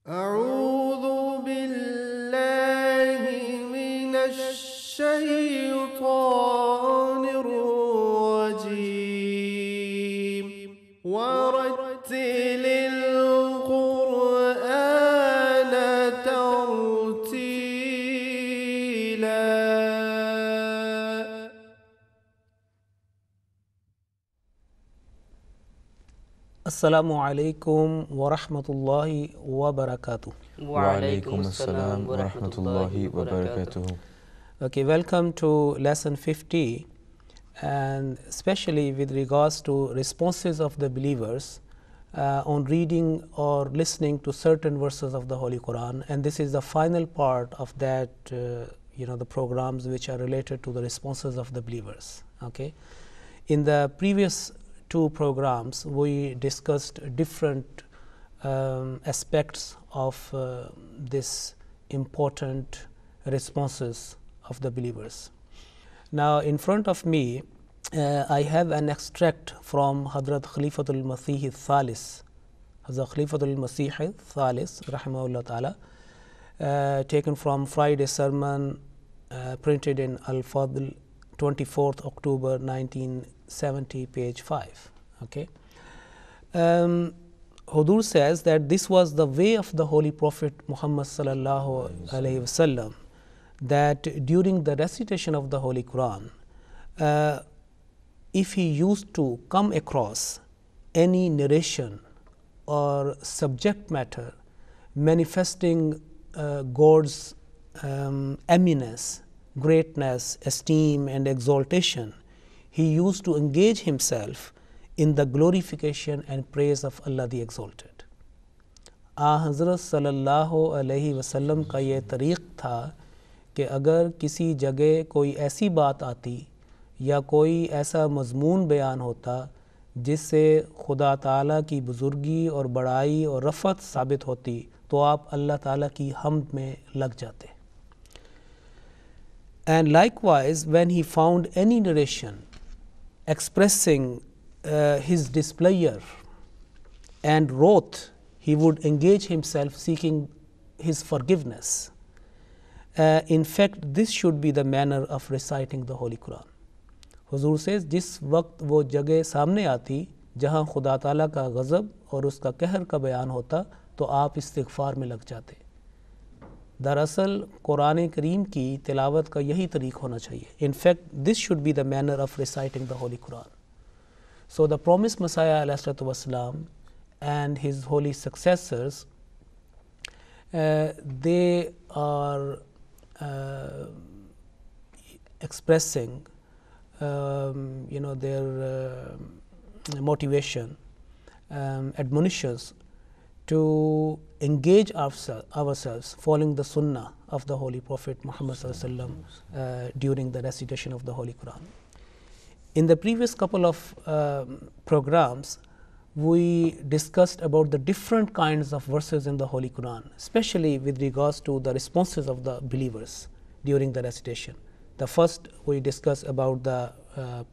أعوذ بالله من الشيطان الرجيم ورتل القرآن ترتيلا. Assalamu alaikum wa rahmatullahi wa barakatuh. Wa alaikum assalam wa rahmatullahi wa barakatuh. Okay, welcome to lesson 50, and especially with regards to responses of the believers on reading or listening to certain verses of the Holy Quran. And this is the final part of that, the programs which are related to the responses of the believers. Okay, in the previous two programs, we discussed different aspects of this important responses of the believers. Now, in front of me, I have an extract from Hadrat Khalifatul Masih Thalis, Hazrat Khalifatul Masih Thalis, rahimahullah ta'ala, taken from Friday sermon printed in Al-Fadl, 24th October 1970, page 5. Okay. Hudur says that this was the way of the Holy Prophet Muhammad sallallahu alaihi wasallam, that during the recitation of the Holy Quran, if he used to come across any narration or subject matter manifesting God's eminence, greatness, esteem and exaltation, he used to engage himself in the glorification and praise of Allah the Exalted. Hazrat sallallahu alaihi wasallam का ये तरीक़ था कि अगर किसी जगह कोई ऐसी बात आती या कोई ऐसा मज़मून बयान होता जिससे खुदा ताला की बुज़ुर्गी और बड़ाई और रफ़त साबित होती, तो आप अल्लाह ताला की हम्द में लग जाते. And likewise, when he found any narration expressing his displeasure and wrath, he would engage himself seeking his forgiveness. In fact, this should be the manner of reciting the Holy Quran. Huzur says, जिस वक्त वो जगह सामने आती जहाँ खुदा ताला का गज़ब और उसका कहर का बयान होता, तो आप इस्तिग़फ़ार में लग जाते. दरअसल कुरान करीम की तिलावत का यही तरीक़ होना चाहिए. In fact, this should be the manner of reciting the Holy Quran. So the promised Messiah ﷺ and his holy successors, they are expressing their motivation, admonitions to engage ourselves following the sunnah of the Holy Prophet Muhammad during the recitation of the Holy Quran. In the previous couple of programs, we discussed about the different kinds of verses in the Holy Quran, especially with regards to the responses of the believers during the recitation. The first, we discussed about the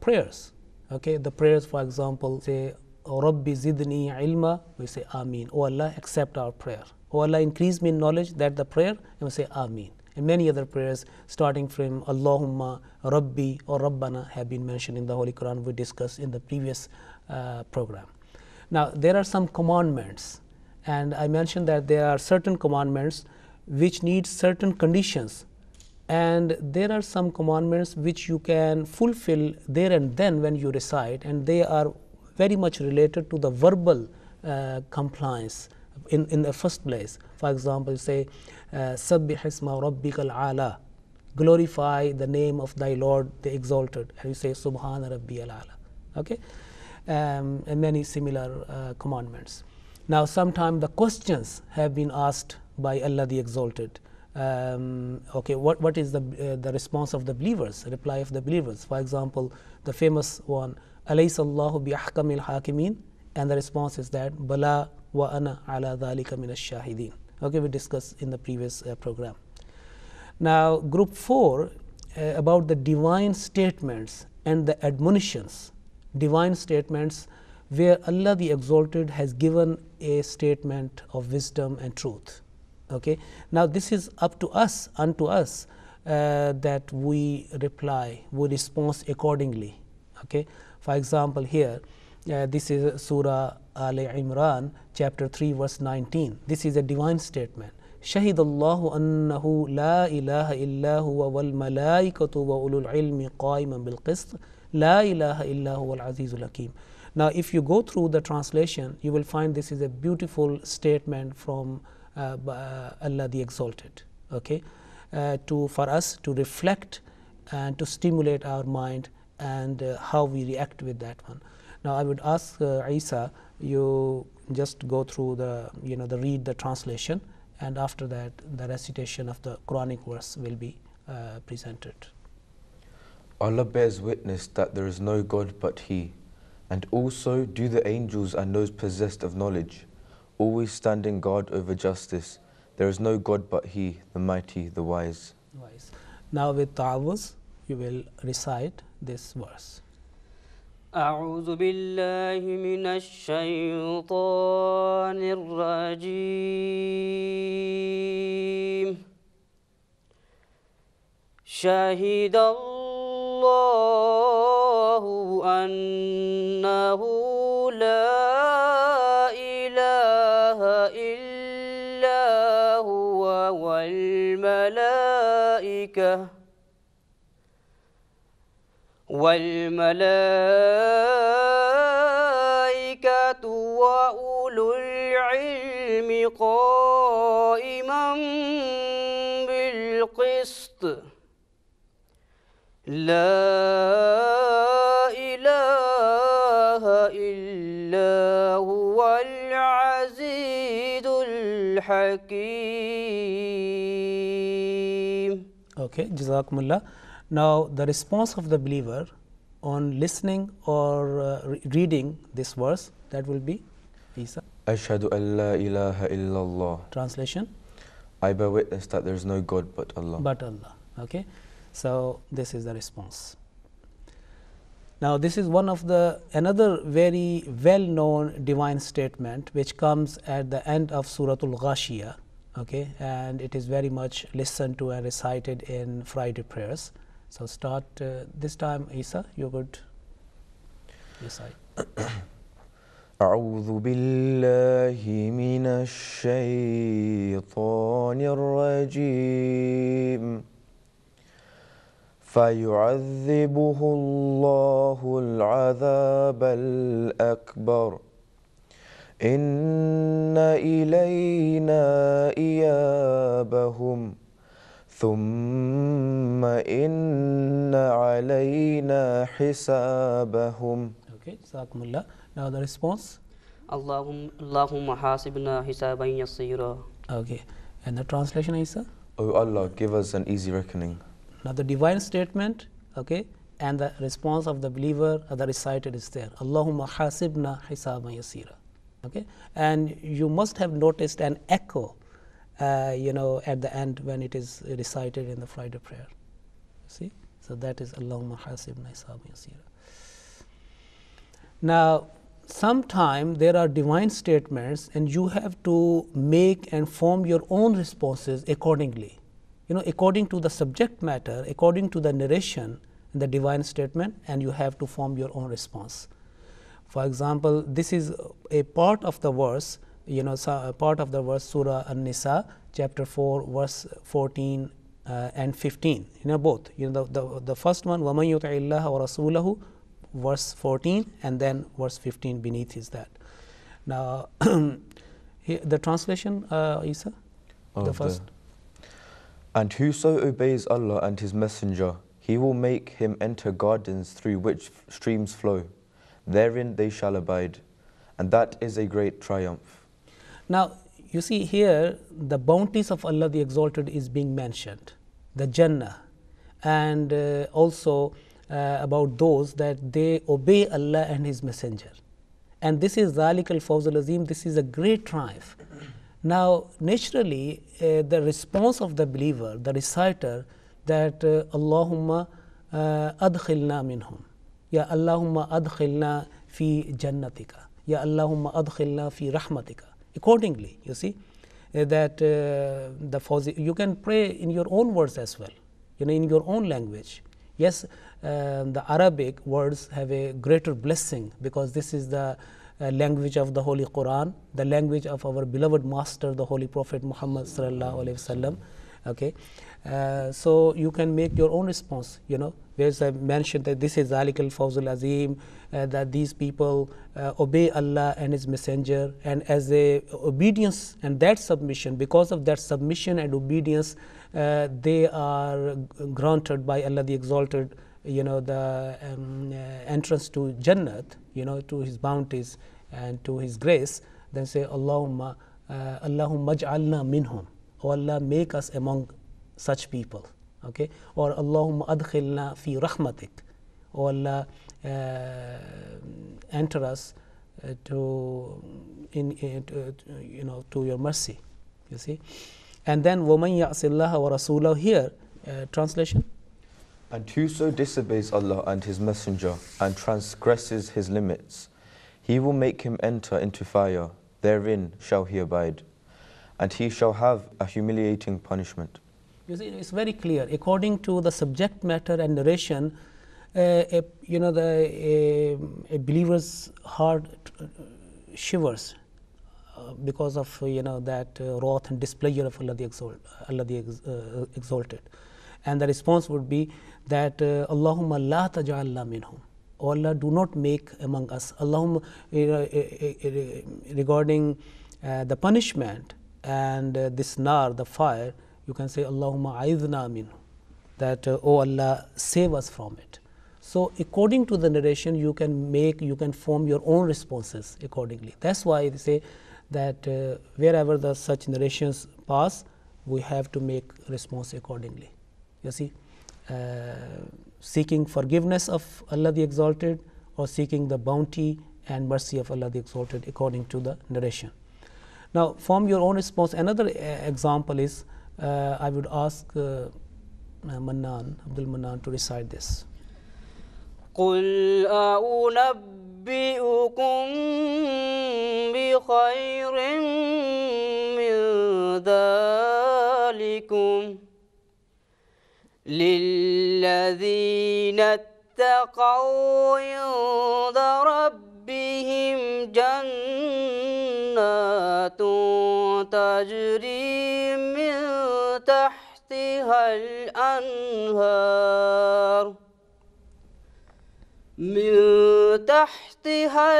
prayers. Okay, the prayers, for example, say, O Rabbi zidni ilma, we say Ameen. O Allah, accept our prayer. O Allah, increase me in knowledge, that the prayer, and we say Ameen. And many other prayers starting from Allahumma, Rabbi or Rabbana have been mentioned in the Holy Quran. We discussed in the previous program. Now, there are some commandments, and I mentioned that there are certain commandments which need certain conditions, and there are some commandments which you can fulfill there and then when you recite, and they are very much related to the verbal compliance in the first place. For example, say, Sabbih isma rabbikal a'la, glorify the name of thy Lord, the Exalted, and you say, Subhana rabbiyal a'la. Okay, and many similar commandments. Now, sometimes the questions have been asked by Allah the Exalted. Okay, what is the response of the believers, reply of the believers? For example, the famous one, Alaysa Allahu bi ahkamil hakimin, and the response is that Bala wa ana ala dhalika min ash-shahidin. Okay, we discussed in the previous program. Now, group 4, about the divine statements and the admonitions, divine statements where Allah the Exalted has given a statement of wisdom and truth. Okay. Now, this is up to us, unto us, that we reply, we respond accordingly. Okay. For example, here, this is Surah Al-Imran, chapter 3, verse 19. This is a divine statement. شهد الله أنه لا إله إلا هو والملائكة وأولو العلم قائما بالقسط لا إله إلا هو العزيز الحكيم. Now, if you go through the translation, you will find this is a beautiful statement from Allah the Exalted. Okay, for us to reflect and to stimulate our mind and how we react with that one. Now, I would ask Isa, you just go through read the translation, and after that the recitation of the Quranic verse will be presented. Allah bears witness that there is no God but He, and also do the angels and those possessed of knowledge, always standing guard over justice. There is no God but He, the Mighty, the Wise. Now, with ta'awuz, you will recite this verse. أعوذ بالله من الشيطان الرجيم شهد الله أنه لا إله إلا هو والملائكة وأولو العلم قائما بالقسط لا إله إلا هو العزيز الحكيم. Okay, Jazakumullah. Now, the response of the believer on listening or reading this verse, that will be Isa. Ashhadu an la ilaha illallah. Translation. I bear witness that there is no God but Allah. But Allah. Okay. So, this is the response. Now, this is one of another very well known divine statement which comes at the end of Suratul Ghashiyah. Okay, and it is very much listened to and recited in Friday prayers. So, start this time, Isa, you could recite. أعوذ بالله من الشيطان الرجيم فيعذبه الله العذاب الأكبر إن إلينا إيابهم ثم إن علينا حسابهم. Okay, Jazakumullah. Now the response. Allahumma hasibna hisaban yasira. Okay, and the translation, Isa. O Allah, give us an easy reckoning. Now the divine statement, okay, and the response of the believer, the recited is there. Allahumma hasibna hisaban yasira. Okay, and you must have noticed an echo, at the end when it is recited in the Friday prayer. See, so that is Allahumma hasibna hisaban yasira. Now, sometime there are divine statements, and you have to make and form your own responses accordingly. According to the subject matter, according to the narration in the divine statement, and you have to form your own response. For example, this is a part of the verse, a part of the verse, Surah An-Nisa, chapter 4, verse 14 and 15. Both. The first one, وَمَنْ يُطِعِ اللَّهَ وَرَسُولَهُ, verse 14, and then verse 15 beneath is that. Now, here, the translation, Isa, the first. And whoso obeys Allah and His Messenger, He will make him enter gardens through which streams flow. Therein they shall abide, and that is a great triumph. Now, you see here, the bounties of Allah the Exalted is being mentioned, the Jannah, and also about those that they obey Allah and His Messenger. And this is Zalik al-Fawz al-Azim, this is a great triumph. Now, naturally, the response of the believer, the reciter, that Allahumma adkhilna minhum, Ya Allahumma adkhilna fi jannatika, Ya Allahumma adkhilna fi rahmatika. Accordingly, you see, that the Fawzi, you can pray in your own words as well, in your own language. Yes, the Arabic words have a greater blessing because this is the language of the Holy Quran, the language of our beloved master, the Holy Prophet Muhammad sallallahu alaihi wasallam. Okay, so you can make your own response. There's a mention that this is Zalik al-Fawzul Azim, that these people obey Allah and His Messenger, and as a obedience and that submission, because of that submission and obedience, they are granted by Allah the Exalted, the entrance to Jannat, to His bounties and to His grace. Then say Allahumma aj'alna minhum. O Allah, make us among such people. Okay, or Allahumma adkhilna fi rahmatik. O Allah, enter us to your mercy. You see, and then وَمَنْ يَعْصِ اللَّهَ وَرَسُولَهُ, here translation. And whoso disobeys Allah and His Messenger and transgresses His limits, He will make him enter into fire, therein shall he abide, and he shall have a humiliating punishment. You see, it's very clear. According to the subject matter and narration, a believer's heart shivers because of that wrath and displeasure of Allah the Exalted. And the response would be that Allahumma la taj'alna minhum. O Allah, do not make among us. Allahumma, regarding the punishment and this nar, the fire, you can say Allahumma a'idhna minhu, that O Allah, save us from it. So according to the narration, you can form your own responses accordingly. That's why they say that wherever the such narrations pass, we have to make response accordingly. You see, seeking forgiveness of Allah the Exalted, or seeking the bounty and mercy of Allah the Exalted according to the narration. Now, form your own response. Another example is, I would ask Abdul Mannan to recite this. قُلْ أَنَبِّئُكُمْ بِخَيْرٍ مِّن ذَلِكُمْ لِلَّذِينَ اتَّقَوْا عِندَ رَبِّهِمْ جَنَّاتٌ تَجْرِي مِن تَحْتِهَا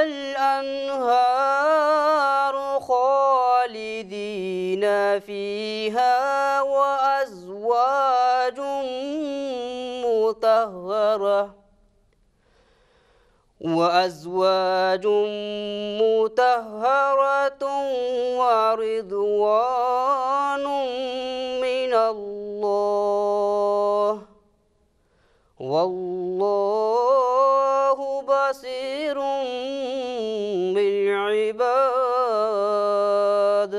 الْأَنْهَارُ خَالِدِينَ فِيهَا وَأَزْوَاجٌ مُطَهَّرَةٌ وَرِضْوَانٌ مِّنَ اللَّهِ وَاللَّهُ بَصِيرٌ بِالْعِبَادِ.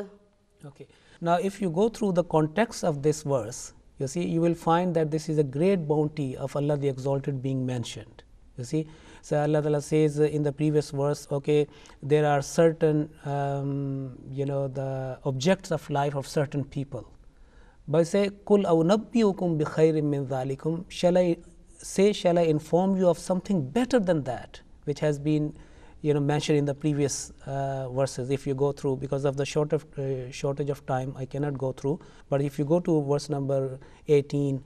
Okay. Now, if you go through the context of this verse, you see, you will find that this is a great bounty of Allah the Exalted being mentioned. You see, so Allah Ta'ala says in the previous verse, okay, there are certain, the objects of life of certain people. But say, Kul awnabbiyukum bi khairin min dhalikum, shall I inform you of something better than that, which has been mentioned in the previous verses. If you go through, because of the shortage of time, I cannot go through, but if you go to verse number 18,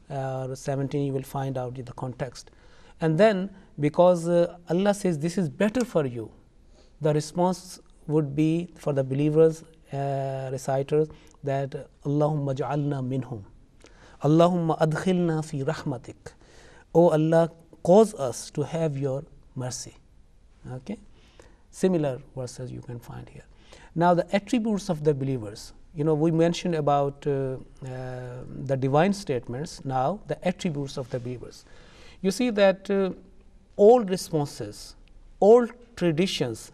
or 17, you will find out the context. And then, because Allah says this is better for you, the response would be for the believers, reciters, that Allahumma ja'alna minhum, Allahumma adkhilna fi rahmatik. O Allah, cause us to have your mercy. Okay, similar verses you can find here. Now, the attributes of the believers. We mentioned about the divine statements. Now, the attributes of the believers. You see that all responses, all traditions,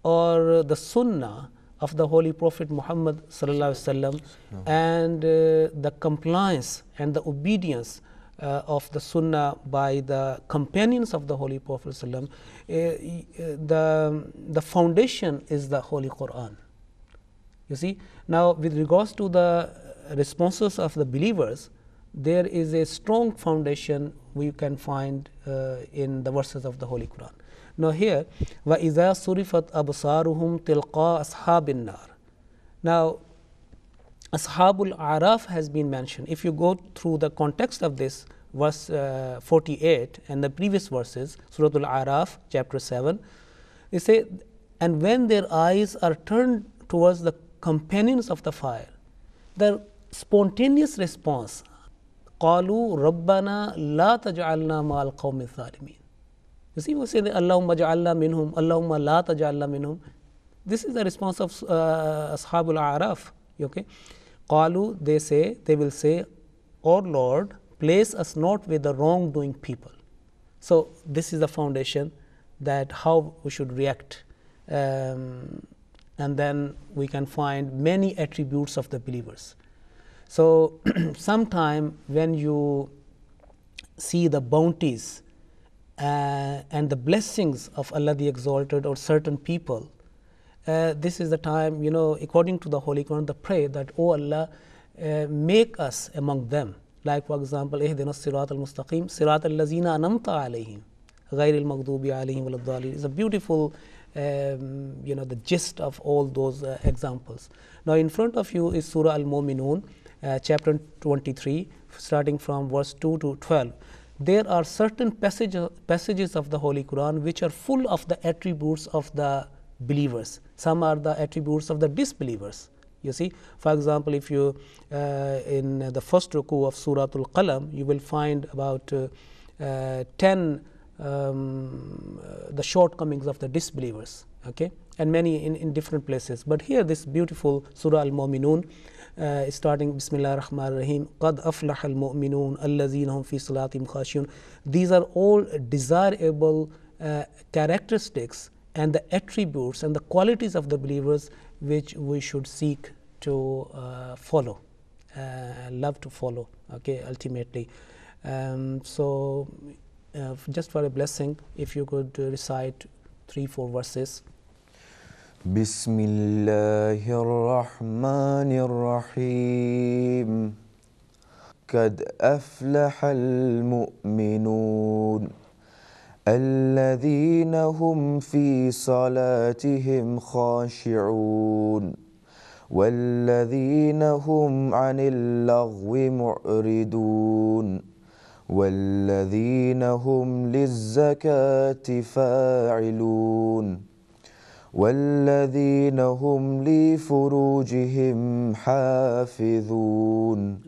or the sunnah of the Holy Prophet Muhammad sallallahu alaihi wasallam, and the compliance and the obedience of the sunnah by the companions of the Holy Prophet sallallahu alaihi wasallam, the foundation is the Holy Quran. You see, now with regards to the responses of the believers, there is a strong foundation we can find in the verses of the Holy Quran. Now here, وَإِذَا صُرِفَتْ أَبْصَارُهُمْ تِلْقَاءَ أَصْحَابِ النَّارِ. Now, Ashabul Araf has been mentioned. If you go through the context of this, verse 48 and the previous verses, Surah Al-Araf, chapter 7, they say, and when their eyes are turned towards the companions of the fire, the spontaneous response, قَالُوا رَبَّنَا لَا تَجْعَلْنَا مَعَ الْقَوْمِ الظَّالِمِينَ. You see, we say, Allahumma ja'alna minhum, Allahumma la taj'alna minhum. This is the response of Ashabul Araf. Okay? Qalu, they will say, O Lord, place us not with the wrongdoing people. So this is the foundation that how we should react. And then we can find many attributes of the believers. So sometime when you see the bounties and the blessings of Allah the Exalted or certain people, this is the time, according to the Holy Quran, the pray that, O Allah, make us among them. Like, for example, اهدنا الصراط المستقيم صراط الذين أنعمت عليهم غير المغضوب عليهم ولا الضالين. It's a beautiful, the gist of all those examples. Now, in front of you is Surah Al-Mu'minun, chapter 23, starting from verse 2 to 12. There are certain passages of the Holy Quran which are full of the attributes of the believers. Some are the attributes of the disbelievers. You see, for example, if you in the first ruku of Surah Al-Qalam, you will find about 10 the shortcomings of the disbelievers, okay, and many in different places. But here, this beautiful Surah Al-Mu'minun, starting Bismillah ar-Rahman ar-Rahim, قَدْ أَفْلَحَ الْمُؤْمِنُونَ الَّذِينَ هُمْ فِي صَلَاتِهِمْ خَاشِعُونَ. These are all desirable characteristics and the attributes and the qualities of the believers which we should seek to follow, love to follow, okay, ultimately. So just for a blessing, if you could recite 3-4 verses. Bismillahirrahmanirrahim. قد أفلح المؤمنون الذين هم في صلاتهم خاشعون والذين هم عن اللغو معرضون والذين هم للزكاة فاعلون والذين هم لفروجهم حافظون.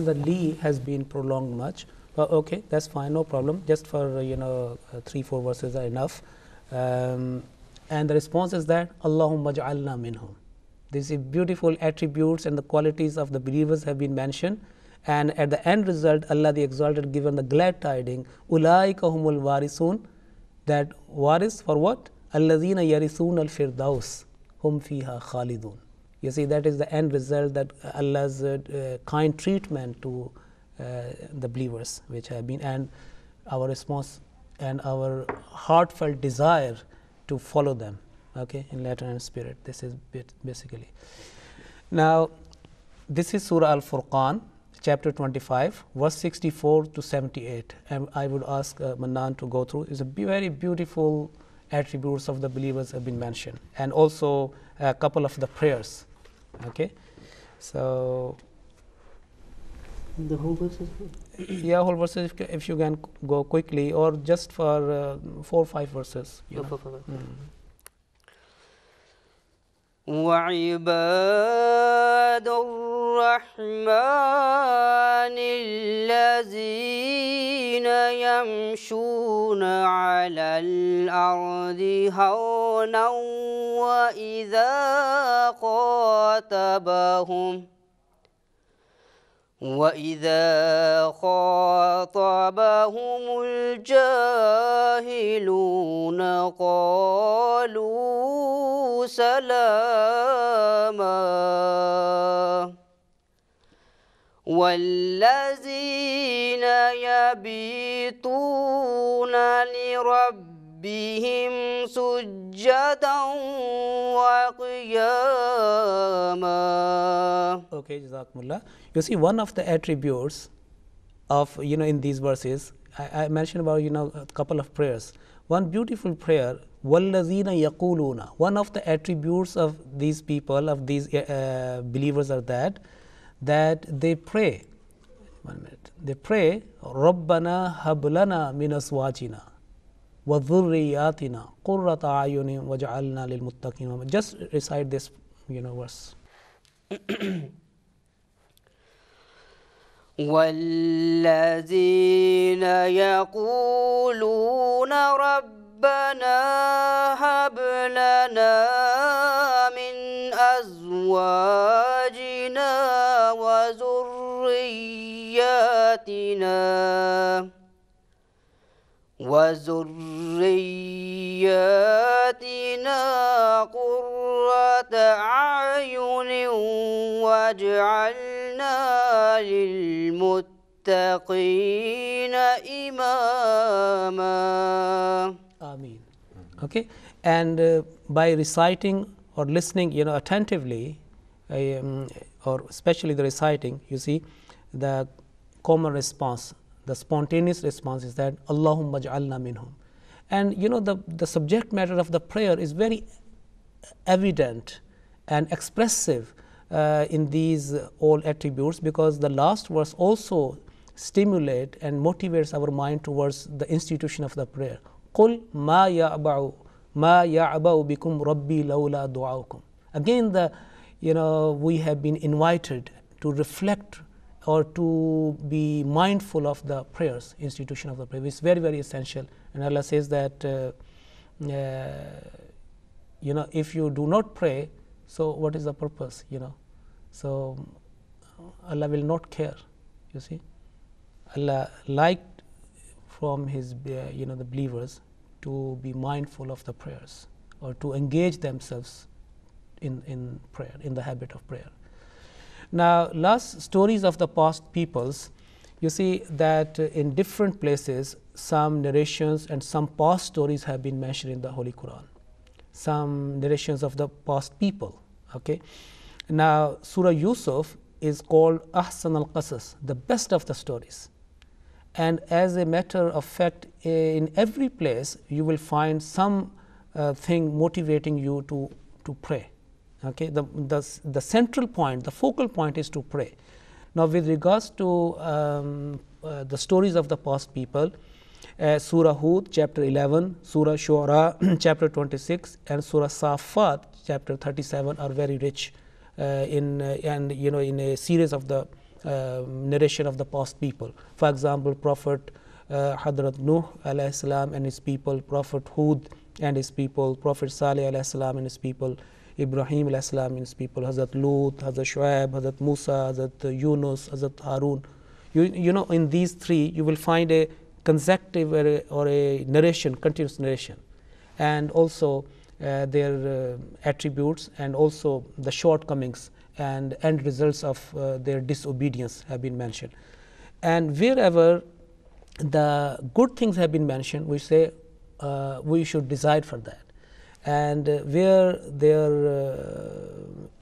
The li has been prolonged much. Okay, that's fine, no problem. Just for 3-4 verses are enough. And the response is that Allahumma ja'alna minhum. These beautiful attributes and the qualities of the believers have been mentioned. And at the end result, Allah the Exalted given the glad tidings, Ulaika humul warisun. That waris for what? Allazina yarisun al-firdaus hum fiha khalidun. You see, that is the end result, that Allah's kind treatment to the believers which have been, and our response and our heartfelt desire to follow them, okay, in letter and spirit. This is basically. Now, this is Surah Al-Furqan, chapter 25, verse 64 to 78, and I would ask Manan to go through. It's a very beautiful attributes of the believers have been mentioned, and also a couple of the prayers, okay. So the whole verses? Yeah, whole verses, if you can go quickly, or just for 4 or 5 verses. وعباد الرحمن الذين يمشون على الأرض هونا وإذا خاطبهم الجاهلون قالوا سلاما والذين يبيتون لربهم ربهم سجدا وقياما. Okay, Jazakumullah. You see, one of the attributes of, in these verses, I mentioned about, a couple of prayers. One beautiful prayer, وَالَّذِينَ يَقُولُونَ. One of the attributes of these people, of these believers are that they pray. 1 minute. They pray, رَبَّنَا هَبْ لَنَا مِنْ أَزْوَاجِنَا وَذُرِّيَّاتِنَا قُرَّةَ أَعْيُنٍ وَاجْعَلْنَا لِلْمُتَّقِينَ. Just recite this, verse. والذين يقولون ربنا هب لنا من أزواجنا وذرياتنا قرة أعين واجعلنا للمتقين إماما. Ameen. Okay, and by reciting or listening, attentively, or especially the reciting, you see, the common response, the spontaneous response is that Allahumma ja'alna minhum. And the subject matter of the prayer is very evident and expressive in these all attributes, because the last verse also stimulate and motivates our mind towards the institution of the prayer. قُلْ مَا يَعْبَأُ بِكُمْ رَبِّي لَوْلَا دُعَاؤُكُمْ. Again, we have been invited to reflect or to be mindful of the prayers, institution of the prayer. It's very, very essential. And Allah says that, if you do not pray, so what is the purpose, So Allah will not care, you see. Allah liked from His, the believers to be mindful of the prayers, or to engage themselves in prayer, in the habit of prayer. Now, last stories of the past peoples, you see that in different places, some narrations and some past stories have been mentioned in the Holy Quran. Some narrations of the past people. Okay. Now, Surah Yusuf is called Ahsan al-Qasas, the best of the stories. And as a matter of fact, in every place you will find some thing motivating you to pray. Okay, the central point, the focal point is to pray. Now, with regards to the stories of the past people, Surah Hud, chapter 11, Surah Shu'ara, chapter 26, and Surah Safat, chapter 37, are very rich in a series of the narration of the past people. For example, Prophet Hadrat Nuh alayhi salam and his people, Prophet Hud and his people, Prophet Salih alayhi salam and his people, Ibrahim alayhi salam and his people, Hazrat Lut, Hazrat Shuaib, Hazrat Musa, Hazrat Yunus, Hazrat Harun. In these three you will find a consecutive or a narration, continuous narration, and also their attributes, and also the shortcomings and end results of their disobedience have been mentioned. And wherever the good things have been mentioned, we say we should decide for that. And where their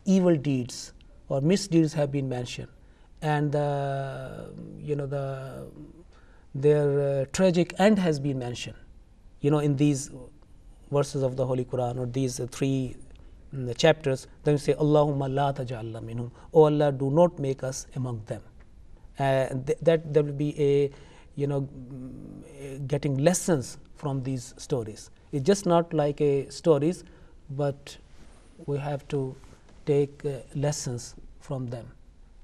evil deeds or misdeeds have been mentioned, and their tragic end has been mentioned, in these verses of the Holy Quran, or these three chapters, then we say, Allahumma la taj'alna minhum. Oh Allah, do not make us among them. That there will be a getting lessons from these stories. It's just not like a stories, but we have to take lessons from them,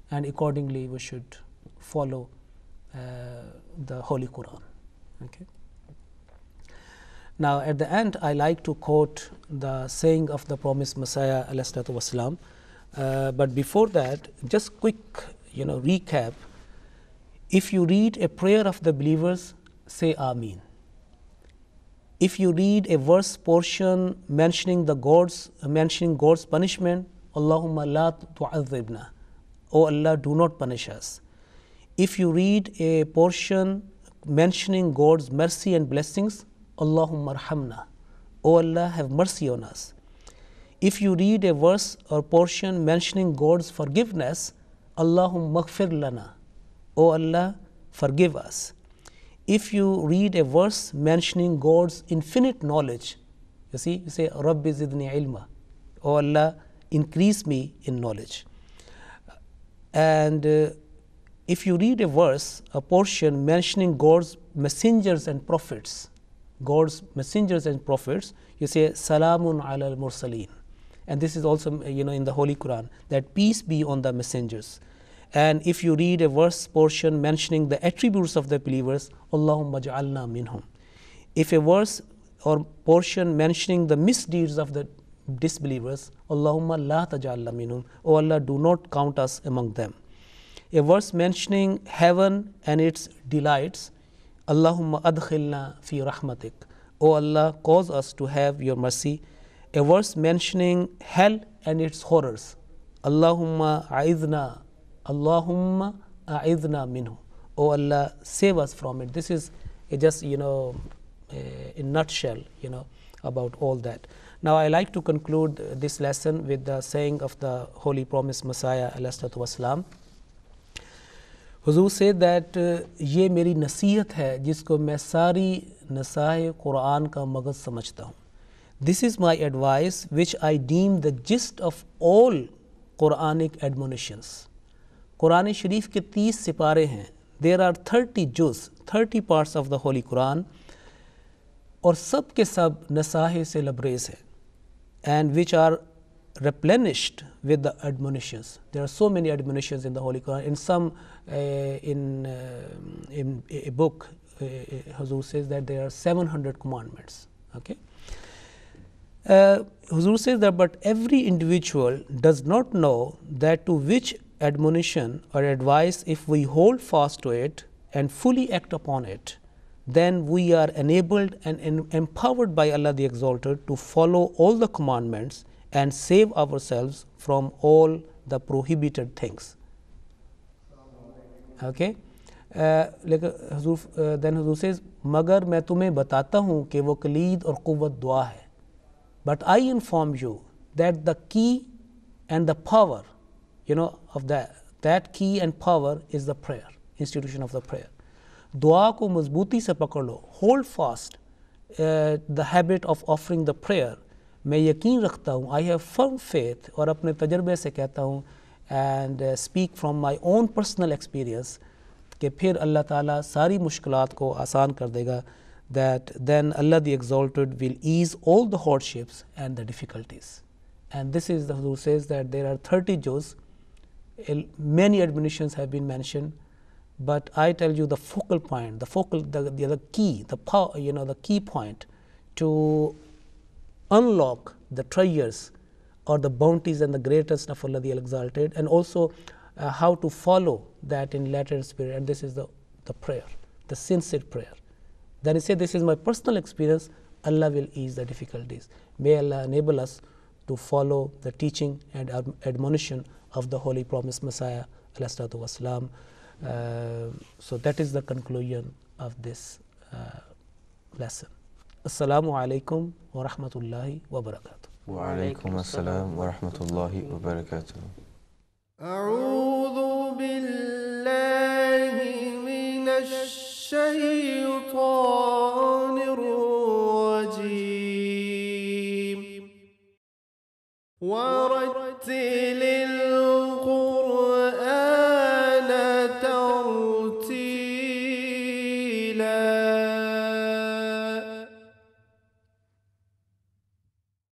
and accordingly we should follow the Holy Quran. Okay. Now, at the end, I like to quote the saying of the promised Messiah, alayhi salatu wasalam. But before that, just quick, recap. If you read a prayer of the believers, say Ameen. If you read a verse portion mentioning God's punishment, Allahumma la tu'adhibna. Oh Allah, do not punish us. If you read a portion mentioning God's mercy and blessings, Allahumma arhamna. O Allah, have mercy on us. If you read a verse or portion mentioning God's forgiveness, Allahumma ighfir lana. O Allah, forgive us. If you read a verse mentioning God's infinite knowledge, you say, Rabbi zidni ilma. O Allah, increase me in knowledge. And if you read a verse, a portion mentioning God's messengers and prophets, you say, Salamun ala al-mursaleen. And this is also, in the Holy Quran, that peace be on the messengers. And if you read a verse portion mentioning the attributes of the believers, Allahumma ja'alna minhum. If a verse or portion mentioning the misdeeds of the disbelievers, Allahumma la taj'alna minhum. O Allah, do not count us among them. A verse mentioning heaven and its delights, Allahumma adkhilna fi rahmatik. O Allah, cause us to have your mercy. A verse mentioning hell and its horrors, Allahumma a'idhna minhu. O Allah, save us from it. This is just, in a nutshell, about all that. Now, I like to conclude this lesson with the saying of the Holy Promised Messiah, alayhi salatu wasalam. Hazur say that ये मेरी नसीहत है जिसको मैं सारी नसाह कुरान का मगज़ समझता हूँ. This is my advice which I deem the gist of all Quranic admonitions. Quran शरीफ के 30 सिपारे हैं. There are 30 juz, 30 parts of the Holy Quran, और सब के सब नसाहे से लबरेज है, and which are replenished with the admonitions. There are so many admonitions in the Holy Quran. In some, in a book, Huzur says that there are 700 commandments. Okay. Huzur says that, but every individual does not know that to which admonition or advice, if we hold fast to it and fully act upon it, then we are enabled and empowered by Allah the Exalted to follow all the commandments and save ourselves from all the prohibited things. Okay. Then Huzur says, मगर मैं तुम्हें बताता हूँ कि वो कलीद और कुव्वत दुआ है. But I inform you that the key and the power, of that key and power is the prayer, institution of the prayer. दुआ को मजबूती से पकड़ लो. Hold fast the habit of offering the prayer. मैं यकीन रखता हूँ, I have firm faith, और अपने तजर्बे से कहता हूँ, and speak from my own personal experience, कि फिर अल्लाह ताला सारी मुश्किलात को आसान कर देगा. That then Allah the Exalted will ease all the hardships and the difficulties. And this is the Huzur says that there are 30 juz. Many admonitions have been mentioned, but I tell you the focal point, the key, the power, the key point to unlock the treasures or the bounties and the greatest of Allah the Exalted, and also how to follow that in latter spirit. And this is the prayer, the sincere prayer. Then he said, this is my personal experience, Allah will ease the difficulties. May Allah enable us to follow the teaching and admonition of the Holy Promised Messiah, alayhi salatu wasalam. So that is the conclusion of this lesson. Assalamu alaikum wa rahmatullahi wa barakatuh. Wa alaikum assalam wa rahmatullahi wa barakatuh. أعوذ بالله من الشيطان الرجيم ورتل القرآن ترتيلا